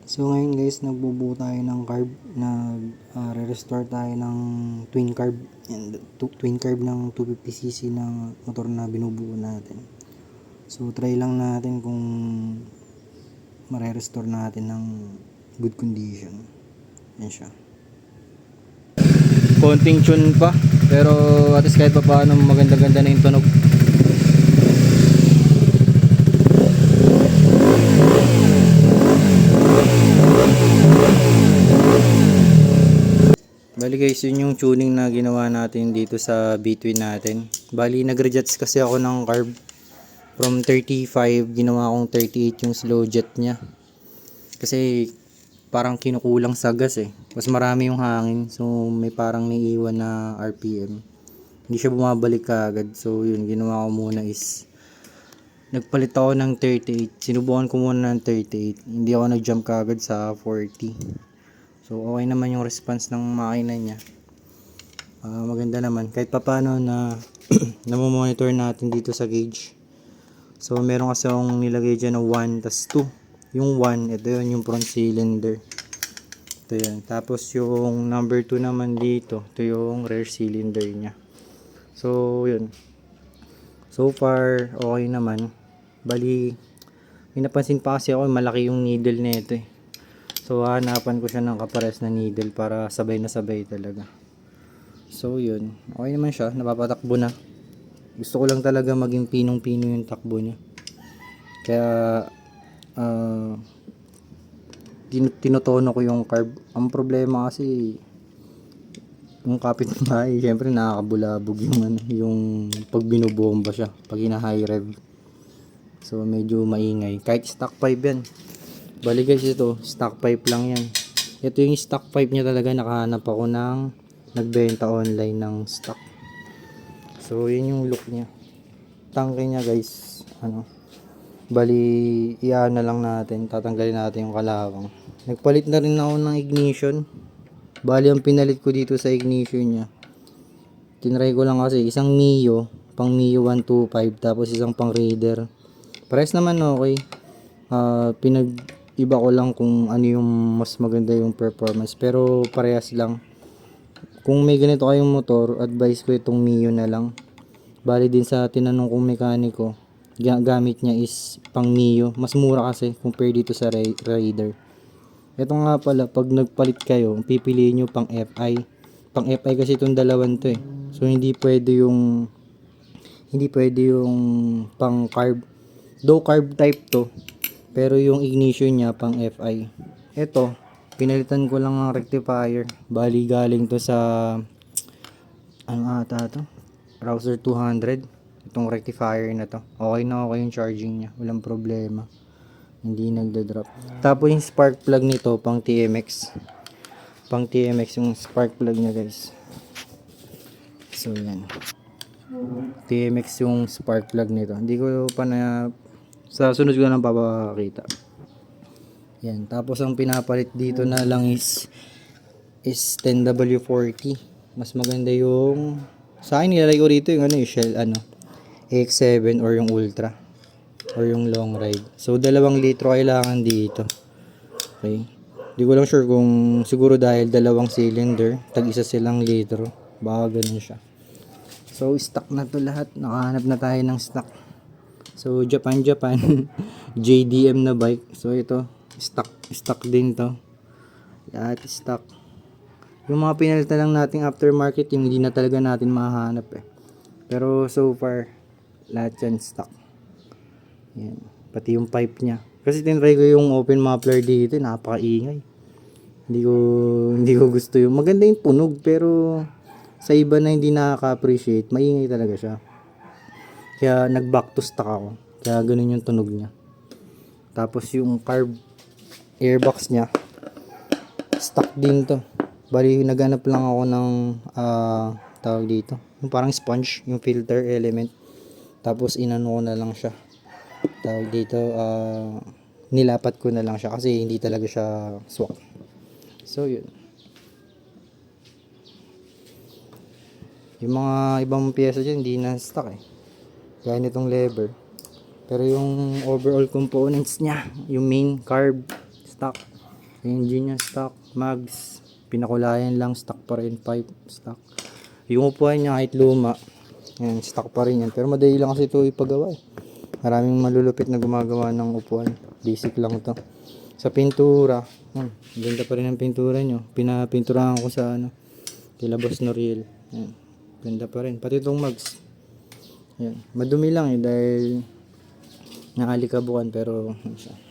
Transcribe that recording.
So ngayon guys, nagbubuo tayo ng carb, re-restore tayo ng twin carb, and twin carb ng 250cc na motor na binubuo natin. So try lang natin kung mare-restore natin ng good condition. Yan siya. Konting tune pa, pero at least kahit pa paano maganda-ganda na yung tunog. Bali guys, yun yung tuning na ginawa natin dito sa B-twin natin. Bali nag-rejets kasi ako ng carb. From 35, ginawa akong 38 yung slow jet nya. Kasi parang kinukulang sa gas eh. Mas marami yung hangin, so may parang naiiwan na RPM. Hindi siya bumabalik kaagad. So yun, ginawa ko muna is nagpalit ako ng 38. Sinubukan ko muna ng 38. Hindi ako nag-jump kaagad sa 40. So okay naman yung response ng makina niya. Maganda naman kahit papaano na namomonitor natin dito sa gauge. So meron kasi akong nilagay dyan na 1 tas 2. Yung 1, ito yun yung front cylinder. Ito yan. Tapos yung number 2 naman dito, ito yung rear cylinder nya. So yun. So far okay naman. Bali may napansin pa kasi ako, malaki yung needle nito eh. So hanapan ko siya ng kapares na needle para sabay na sabay talaga. So yun, okay naman siya, napapatakbo na. Gusto ko lang talaga maging pinong-pino yung takbo niya. Kaya tinotono ko yung carb. Ang problema kasi yung kapitbahay, syempre nakakabulabog yung pag binubomba siya, pag hina-high rev. So medyo maingay. Kahit stock pipe yan. Bali guys, ito stock pipe lang yan. Ito yung stock pipe niya talaga. Nakahanap ako ng nagbenta online ng stock. So yun yung look niya. Tangke niya guys, bali iyan na lang natin, tatanggalin natin yung kalawang. Nagpalit na rin ako ng ignition. Bali ang pinalit ko dito sa ignition niya, tinry ko lang kasi isang Mio, pang Mio 125, tapos isang pang Raider. Pares naman okay. Iba ko lang kung ano yung mas maganda yung performance, pero parehas lang. Kung may ganito kayong motor, advice ko itong Mio na lang. Bali din sa tinanong kong mekaniko, gamit niya is pang Mio. Mas mura kasi compare dito sa Raider. Ito nga pala, pag nagpalit kayo, pipiliin nyo pang FI. Pang FI kasi itong dalawan to eh. So hindi pwede yung pang carb. Though carb type to, pero yung ignition niya pang FI. Ito, pinalitan ko lang ang rectifier. Bali galing to sa Rouser 200. Itong rectifier na to. Okay na okay yung charging niya. Walang problema. Hindi nagda-drop. Tapos yung spark plug nito pang TMX. Pang TMX yung spark plug niya guys. So yan. TMX yung spark plug nito. Hindi ko pa na, sa sunod ko na papakita. Yan. Tapos ang pinapalit dito na lang is 10W40. Mas maganda yung, sa akin nilalagay ko rito yung Shell AX7 or yung Ultra or yung long ride. So 2 litro kailangan dito. Okay. Hindi ko lang sure kung, siguro dahil 2 cylinder, tag-isa silang litro. Baka ganun siya. So stock na to lahat. Nakahanap na tayo ng stock. So Japan JDM na bike. So ito stock din to. Lahat stock. Yung mga pinalitan lang nating aftermarket, yung hindi na talaga natin mahanap eh. Pero so far lahat yan stock. Yan. Pati yung pipe niya. Kasi tinry ko yung open muffler dito, napakaingay. Hindi ko gusto yung maganda yung tunog, pero sa iba na hindi nakaka-appreciate, maingay talaga siya. Kaya nag-back to stock ako. Kaya ganun yung tunog niya. Tapos yung carb airbox niya, stock din to. Bali naghanap lang ako ng tawag dito, yung parang sponge, yung filter element. Tapos inano ko na lang siya. Tawag dito, nilapat ko na lang siya kasi hindi talaga siya swak. So yun. Yung mga ibang pyesa dyan hindi na stock eh. Gaya nitong lever. Pero yung overall components niya, yung main carb, stock. Engine niya stock, mags, pinakulayan lang, stock pa rin, pipe, stock. Yung upuan niya kahit luma, yan, stock pa rin yan. Pero madali lang kasi ito ipagawa eh. Maraming malulupit na gumagawa ng upuan. Basic lang to. Sa pintura, ganda pa rin ang pintura nyo. Pinapinturahan ko sa ano, kila Boss Noriel. Yan, ganda pa rin. Pati itong mags. Yan, madumi lang eh dahil nakaalikabukan pero ano siya.